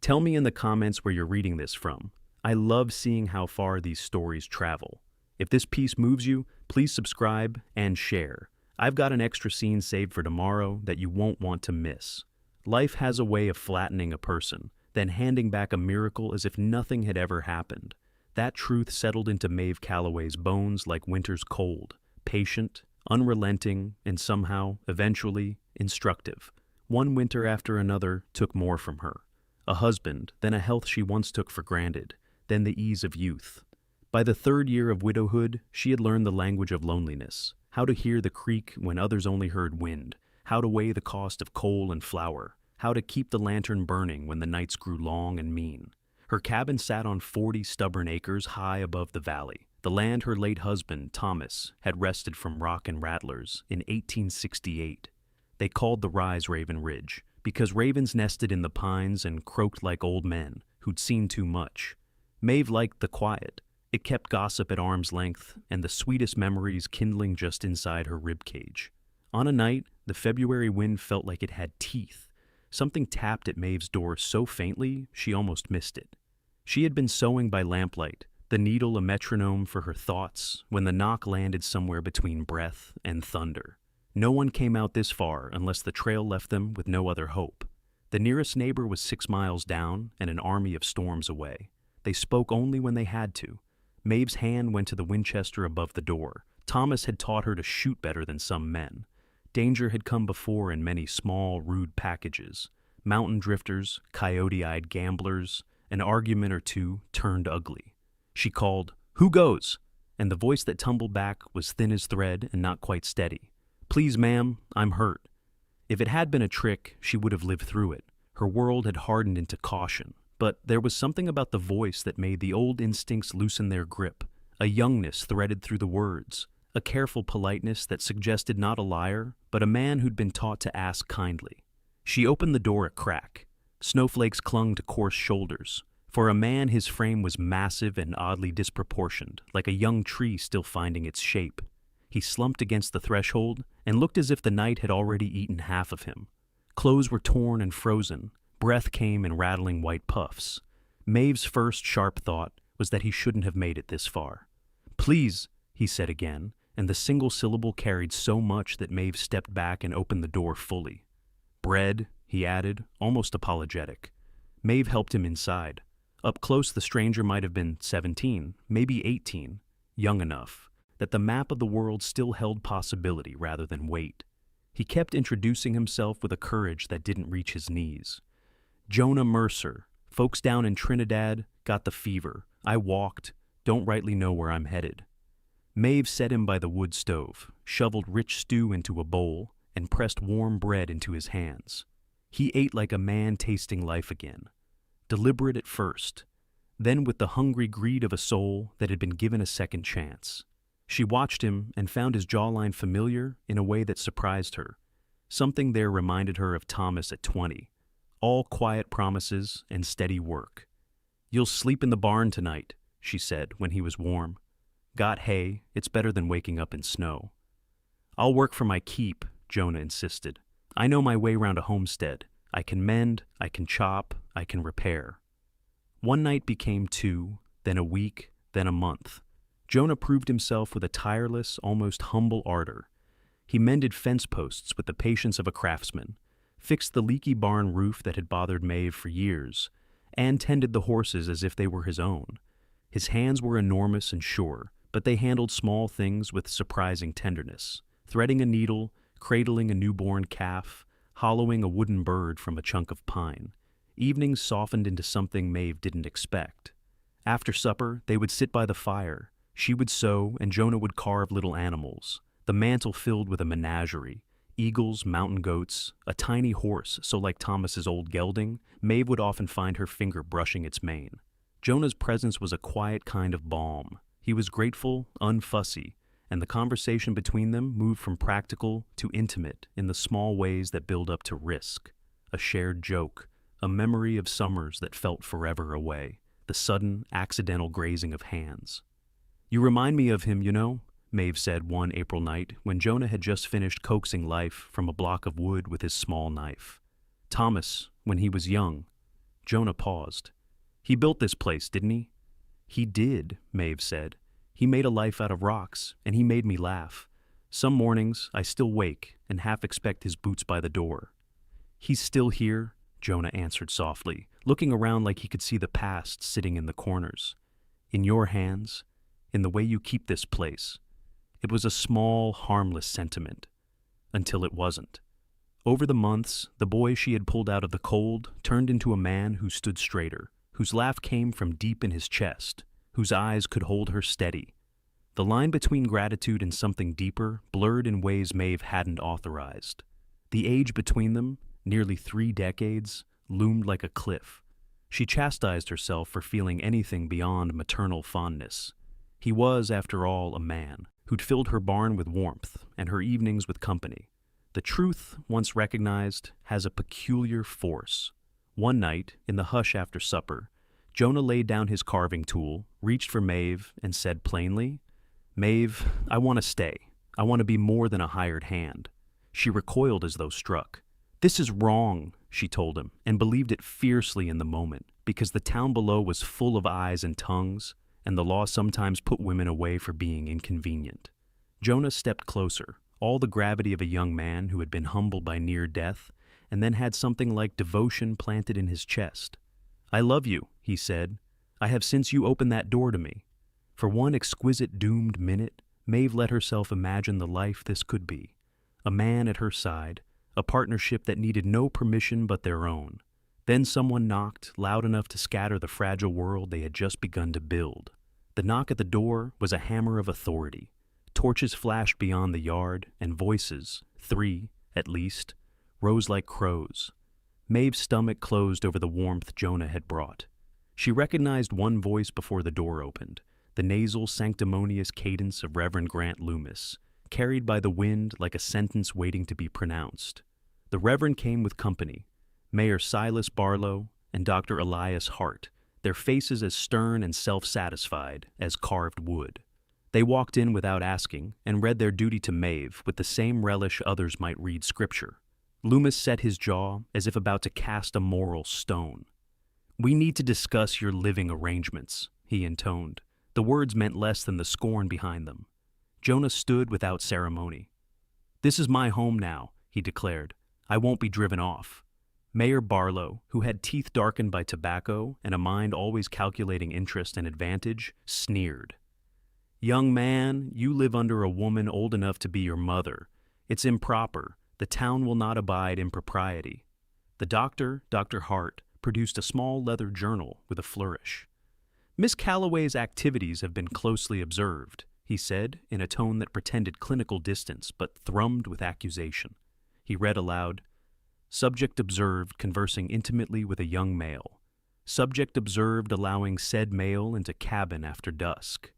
Tell me in the comments where you're reading this from. I love seeing how far these stories travel. If this piece moves you, please subscribe and share. I've got an extra scene saved for tomorrow that you won't want to miss. Life has a way of flattening a person, then handing back a miracle as if nothing had ever happened. That truth settled into Maeve Calloway's bones like winter's cold, patient, unrelenting, and somehow, eventually, instructive. One winter after another took more from her. A husband, then a health she once took for granted, then the ease of youth. By the third year of widowhood, she had learned the language of loneliness, how to hear the creak when others only heard wind, how to weigh the cost of coal and flour, how to keep the lantern burning when the nights grew long and mean. Her cabin sat on 40 stubborn acres high above the valley, the land her late husband, Thomas, had wrested from rock and rattlers in 1868. They called the rise Raven Ridge, because ravens nested in the pines and croaked like old men who'd seen too much. Maeve liked the quiet. It kept gossip at arm's length and the sweetest memories kindling just inside her ribcage. On a night, the February wind felt like it had teeth. Something tapped at Maeve's door so faintly she almost missed it. She had been sewing by lamplight, the needle a metronome for her thoughts, when the knock landed somewhere between breath and thunder. No one came out this far unless the trail left them with no other hope. The nearest neighbor was 6 miles down and an army of storms away. They spoke only when they had to. Maeve's hand went to the Winchester above the door. Thomas had taught her to shoot better than some men. Danger had come before in many small, rude packages. Mountain drifters, coyote-eyed gamblers, an argument or two turned ugly. She called, "Who goes?" And the voice that tumbled back was thin as thread and not quite steady. "Please, ma'am, I'm hurt." If it had been a trick, she would have lived through it. Her world had hardened into caution. But there was something about the voice that made the old instincts loosen their grip, a youngness threaded through the words, a careful politeness that suggested not a liar, but a man who'd been taught to ask kindly. She opened the door a crack. Snowflakes clung to coarse shoulders. For a man, his frame was massive and oddly disproportioned, like a young tree still finding its shape. He slumped against the threshold and looked as if the night had already eaten half of him. Clothes were torn and frozen. Breath came in rattling white puffs. Maeve's first sharp thought was that he shouldn't have made it this far. "Please," he said again, and the single syllable carried so much that Maeve stepped back and opened the door fully. "Bread," he added, almost apologetic. Maeve helped him inside. Up close, the stranger might have been 17, maybe 18, young enough that the map of the world still held possibility rather than weight. He kept introducing himself with a courage that didn't reach his knees. "Jonah Mercer. Folks down in Trinidad got the fever. I walked. Don't rightly know where I'm headed." Maeve set him by the wood stove, shoveled rich stew into a bowl, and pressed warm bread into his hands. He ate like a man tasting life again. Deliberate at first, then with the hungry greed of a soul that had been given a second chance. She watched him and found his jawline familiar in a way that surprised her. Something there reminded her of Thomas at 20. All quiet promises and steady work. "You'll sleep in the barn tonight," she said when he was warm. "Got hay, it's better than waking up in snow." "I'll work for my keep," Jonah insisted. "I know my way round a homestead. I can mend, I can chop, I can repair." One night became 2, then a week, then a month. Jonah proved himself with a tireless, almost humble ardor. He mended fence posts with the patience of a craftsman, fixed the leaky barn roof that had bothered Maeve for years, and tended the horses as if they were his own. His hands were enormous and sure, but they handled small things with surprising tenderness, threading a needle, cradling a newborn calf, hollowing a wooden bird from a chunk of pine. Evenings softened into something Maeve didn't expect. After supper, they would sit by the fire. She would sew, and Jonah would carve little animals. The mantel filled with a menagerie. Eagles, mountain goats, a tiny horse so like Thomas's old gelding, Maeve would often find her finger brushing its mane. Jonah's presence was a quiet kind of balm. He was grateful, unfussy, and the conversation between them moved from practical to intimate in the small ways that build up to risk. A shared joke, a memory of summers that felt forever away, the sudden, accidental grazing of hands. "You remind me of him, you know," Maeve said one April night when Jonah had just finished coaxing life from a block of wood with his small knife. "Thomas, when he was young." Jonah paused. He built this place, didn't he? He did, Maeve said. He made a life out of rocks, and he made me laugh. Some mornings I still wake and half expect his boots by the door. He's still here, Jonah answered softly, looking around like he could see the past sitting in the corners. In your hands, in the way you keep this place. It was a small, harmless sentiment. Until it wasn't. Over the months, the boy she had pulled out of the cold turned into a man who stood straighter, whose laugh came from deep in his chest, whose eyes could hold her steady. The line between gratitude and something deeper blurred in ways Maeve hadn't authorized. The age between them, nearly 3 decades, loomed like a cliff. She chastised herself for feeling anything beyond maternal fondness. He was, after all, a man who'd filled her barn with warmth and her evenings with company. The truth, once recognized, has a peculiar force. One night, in the hush after supper, Jonah laid down his carving tool, reached for Maeve, and said plainly, "Maeve, I want to stay. I want to be more than a hired hand." She recoiled as though struck. "This is wrong," she told him, and believed it fiercely in the moment, because the town below was full of eyes and tongues, and the law sometimes put women away for being inconvenient. Jonah stepped closer, all the gravity of a young man who had been humbled by near death, and then had something like devotion planted in his chest. "I love you," he said. "I have since you opened that door to me." For one exquisite doomed minute, Maeve let herself imagine the life this could be. A man at her side, a partnership that needed no permission but their own. Then someone knocked, loud enough to scatter the fragile world they had just begun to build. The knock at the door was a hammer of authority. Torches flashed beyond the yard, and voices, 3, at least, rose like crows. Maeve's stomach closed over the warmth Jonah had brought. She recognized one voice before the door opened, the nasal, sanctimonious cadence of Reverend Grant Loomis, carried by the wind like a sentence waiting to be pronounced. The Reverend came with company, Mayor Silas Barlow and Dr. Elias Hart, their faces as stern and self-satisfied as carved wood. They walked in without asking and read their duty to Maeve with the same relish others might read scripture. Loomis set his jaw as if about to cast a moral stone. "We need to discuss your living arrangements," he intoned. The words meant less than the scorn behind them. Jonah stood without ceremony. "This is my home now," he declared. "I won't be driven off." Mayor Barlow, who had teeth darkened by tobacco and a mind always calculating interest and advantage, sneered. "Young man, you live under a woman old enough to be your mother. It's improper. The town will not abide impropriety." The doctor, Dr. Hart, produced a small leather journal with a flourish. "Miss Calloway's activities have been closely observed," he said in a tone that pretended clinical distance but thrummed with accusation. He read aloud, "Subject observed conversing intimately with a young male. Subject observed allowing said male into cabin after dusk."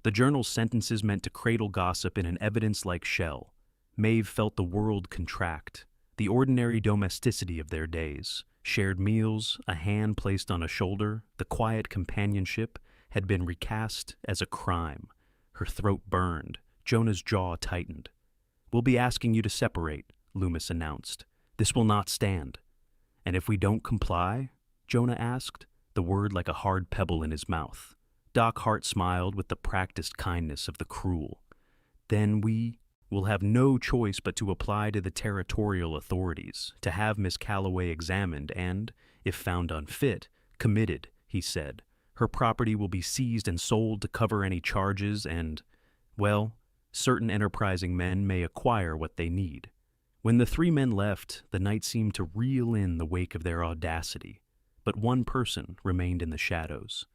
The journal's sentences meant to cradle gossip in an evidence-like shell. Maeve felt the world contract, the ordinary domesticity of their days. Shared meals, a hand placed on a shoulder, the quiet companionship had been recast as a crime. Her throat burned. Jonah's jaw tightened. "We'll be asking you to separate," Loomis announced. "This will not stand." "And if we don't comply?" Jonah asked, the word like a hard pebble in his mouth. Doc Hart smiled with the practiced kindness of the cruel. "Then we will have no choice but to apply to the territorial authorities, to have Miss Calloway examined and, if found unfit, committed," he said. "Her property will be seized and sold to cover any charges and, well, certain enterprising men may acquire what they need." When the 3 men left, the night seemed to reel in the wake of their audacity. But one person remained in the shadows.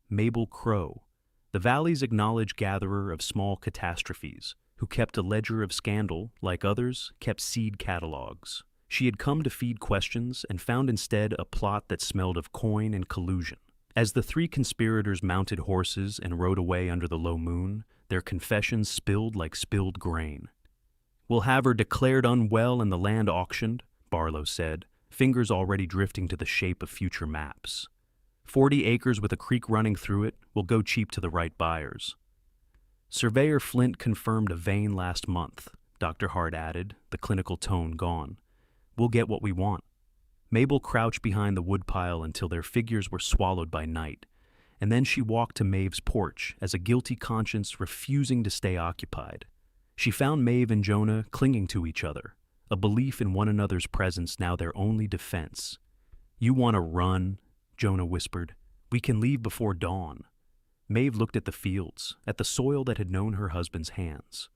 Mabel Crow, the valley's acknowledged gatherer of small catastrophes, who kept a ledger of scandal, like others, kept seed catalogs. She had come to feed questions and found instead a plot that smelled of coin and collusion. As the 3 conspirators mounted horses and rode away under the low moon, their confessions spilled like spilled grain. "We'll have her declared unwell and the land auctioned," Barlow said, fingers already drifting to the shape of future maps. 40 acres with a creek running through it will go cheap to the right buyers. "Surveyor Flint confirmed a vein last month," Dr. Hart added, the clinical tone gone. "We'll get what we want." Mabel crouched behind the woodpile until their figures were swallowed by night, and then she walked to Maeve's porch as a guilty conscience refusing to stay occupied. She found Maeve and Jonah clinging to each other, a belief in one another's presence now their only defense. "You want to run," Jonah whispered. "We can leave before dawn." Maeve looked at the fields, at the soil that had known her husband's hands.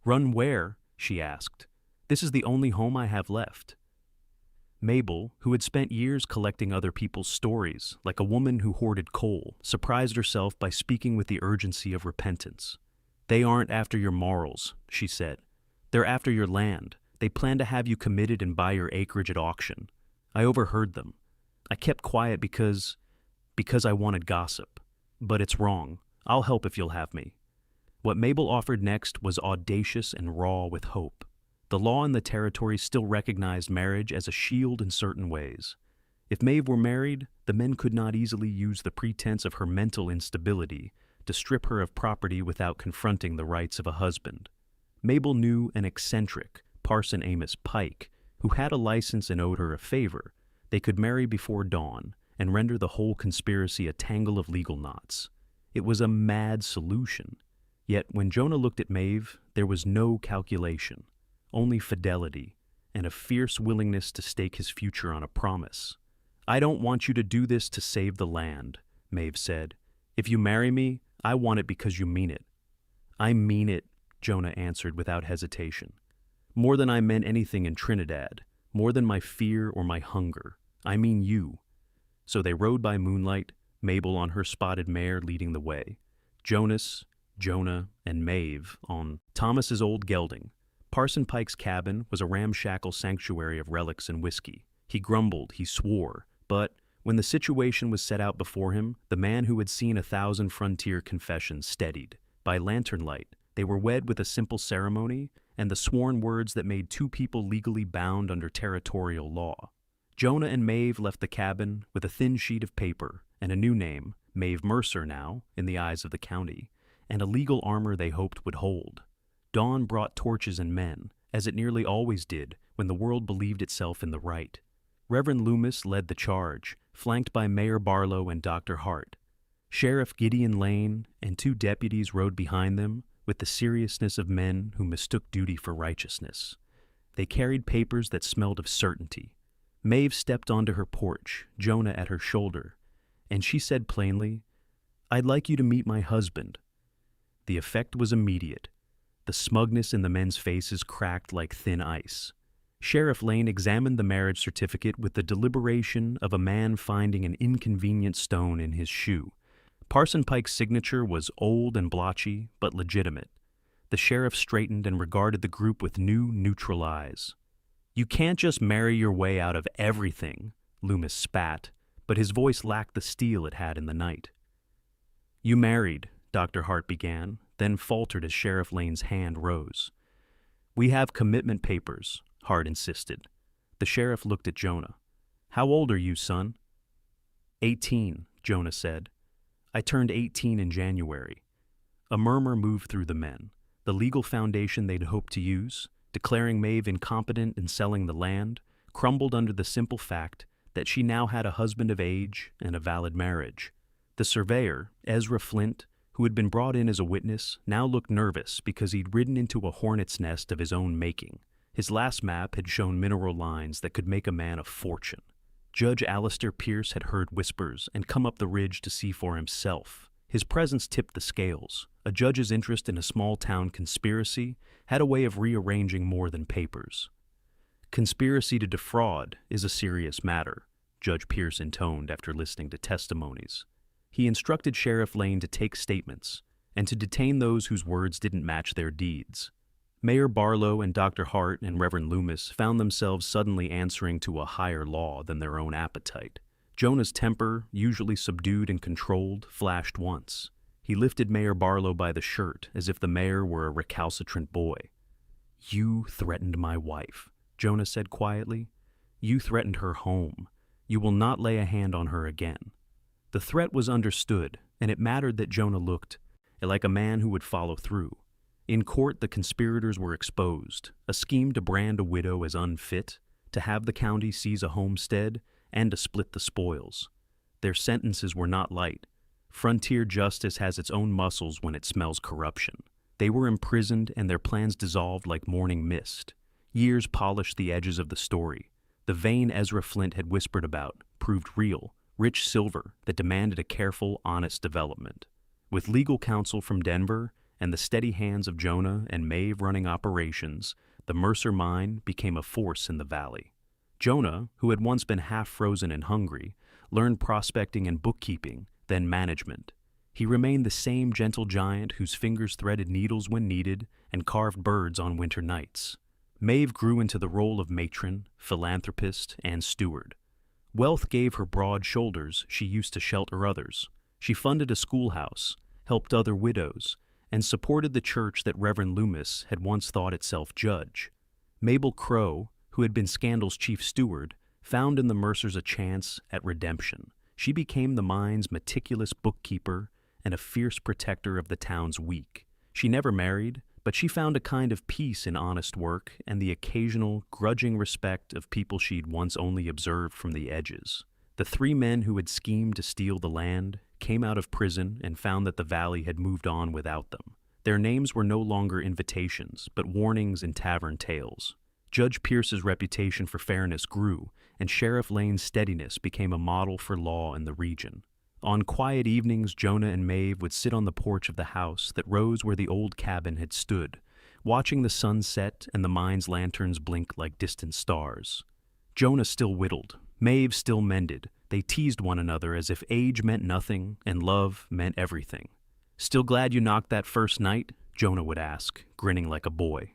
"Run where?" she asked. "This is the only home I have left." Mabel, who had spent years collecting other people's stories, like a woman who hoarded coal, surprised herself by speaking with the urgency of repentance. "They aren't after your morals," she said. "They're after your land. They plan to have you committed and buy your acreage at auction. I overheard them. I kept quiet because I wanted gossip. But it's wrong. I'll help if you'll have me." What Mabel offered next was audacious and raw with hope. The law in the territory still recognized marriage as a shield in certain ways. If Maeve were married, the men could not easily use the pretense of her mental instability to strip her of property without confronting the rights of a husband. Mabel knew an eccentric, Parson Amos Pike, who had a license and owed her a favor. They could marry before dawn and render the whole conspiracy a tangle of legal knots. It was a mad solution. Yet when Jonah looked at Maeve, there was no calculation, only fidelity and a fierce willingness to stake his future on a promise. "I don't want you to do this to save the land," Maeve said. "If you marry me, I want it because you mean it." "I mean it," Jonah answered without hesitation. "More than I meant anything in Trinidad, more than my fear or my hunger. I mean you." So they rode by moonlight, Mabel on her spotted mare leading the way. Jonah, and Maeve on Thomas's old gelding. Parson Pike's cabin was a ramshackle sanctuary of relics and whiskey. He grumbled, he swore, but when the situation was set out before him, the man who had seen 1,000 frontier confessions steadied. By lantern light, they were wed with a simple ceremony and the sworn words that made two people legally bound under territorial law. Jonah and Maeve left the cabin with a thin sheet of paper and a new name, Maeve Mercer now, in the eyes of the county, and a legal armor they hoped would hold. Dawn brought torches and men, as it nearly always did when the world believed itself in the right. Reverend Loomis led the charge, flanked by Mayor Barlow and Dr. Hart. Sheriff Gideon Lane and 2 deputies rode behind them with the seriousness of men who mistook duty for righteousness. They carried papers that smelled of certainty. Maeve stepped onto her porch, Jonah at her shoulder, and she said plainly, "I'd like you to meet my husband." The effect was immediate. The smugness in the men's faces cracked like thin ice. Sheriff Lane examined the marriage certificate with the deliberation of a man finding an inconvenient stone in his shoe. Parson Pike's signature was old and blotchy, but legitimate. The sheriff straightened and regarded the group with new, neutral eyes. "You can't just marry your way out of everything," Loomis spat, but his voice lacked the steel it had in the night. "You married," Dr. Hart began, then faltered as Sheriff Lane's hand rose. "We have commitment papers," Hart insisted. The sheriff looked at Jonah. "How old are you, son?" 18, Jonah said. "I turned 18 in January." A murmur moved through the men. The legal foundation they'd hoped to use, declaring Maeve incompetent in selling the land, crumbled under the simple fact that she now had a husband of age and a valid marriage. The surveyor, Ezra Flint, who had been brought in as a witness, now looked nervous because he'd ridden into a hornet's nest of his own making. His last map had shown mineral lines that could make a man a fortune. Judge Alistair Pierce had heard whispers and come up the ridge to see for himself. His presence tipped the scales. A judge's interest in a small-town conspiracy had a way of rearranging more than papers. "Conspiracy to defraud is a serious matter," Judge Pierce intoned after listening to testimonies. He instructed Sheriff Lane to take statements and to detain those whose words didn't match their deeds. Mayor Barlow and Dr. Hart and Reverend Loomis found themselves suddenly answering to a higher law than their own appetite. Jonah's temper, usually subdued and controlled, flashed once. He lifted Mayor Barlow by the shirt as if the mayor were a recalcitrant boy. "You threatened my wife," Jonah said quietly. "You threatened her home. You will not lay a hand on her again." The threat was understood, and it mattered that Jonah looked like a man who would follow through. In court, the conspirators were exposed, a scheme to brand a widow as unfit, to have the county seize a homestead, and to split the spoils. Their sentences were not light. Frontier justice has its own muscles when it smells corruption. They were imprisoned and their plans dissolved like morning mist. Years polished the edges of the story. The vein Ezra Flint had whispered about proved real, rich silver that demanded a careful, honest development. With legal counsel from Denver and the steady hands of Jonah and Maeve running operations, the Mercer mine became a force in the valley. Jonah, who had once been half frozen and hungry, learned prospecting and bookkeeping, then management. He remained the same gentle giant whose fingers threaded needles when needed and carved birds on winter nights. Maeve grew into the role of matron, philanthropist, and steward. Wealth gave her broad shoulders she used to shelter others. She funded a schoolhouse, helped other widows, and supported the church that Reverend Loomis had once thought itself judge. Mabel Crow, who had been Scandal's chief steward, found in the Mercers a chance at redemption. She became the mine's meticulous bookkeeper and a fierce protector of the town's weak. She never married, but she found a kind of peace in honest work and the occasional, grudging respect of people she'd once only observed from the edges. The three men who had schemed to steal the land came out of prison and found that the valley had moved on without them. Their names were no longer invitations, but warnings in tavern tales. Judge Pierce's reputation for fairness grew, and Sheriff Lane's steadiness became a model for law in the region. On quiet evenings, Jonah and Maeve would sit on the porch of the house that rose where the old cabin had stood, watching the sun set and the mine's lanterns blink like distant stars. Jonah still whittled, Maeve still mended. They teased one another as if age meant nothing and love meant everything. "Still glad you knocked that first night?" Jonah would ask, grinning like a boy.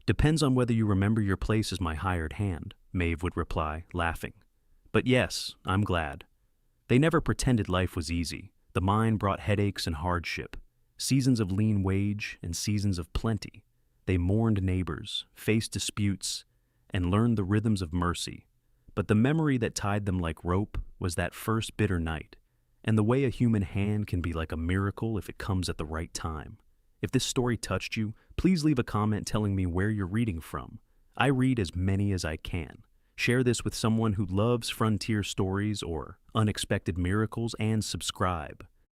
"Depends on whether you remember your place as my hired hand," Maeve would reply, laughing. "But yes, I'm glad." They never pretended life was easy. The mine brought headaches and hardship, seasons of lean wage and seasons of plenty. They mourned neighbors, faced disputes, and learned the rhythms of mercy. But the memory that tied them like rope was that first bitter night, and the way a human hand can be like a miracle if it comes at the right time. If this story touched you, please leave a comment telling me where you're reading from. I read as many as I can. Share this with someone who loves frontier stories or unexpected miracles, and subscribe.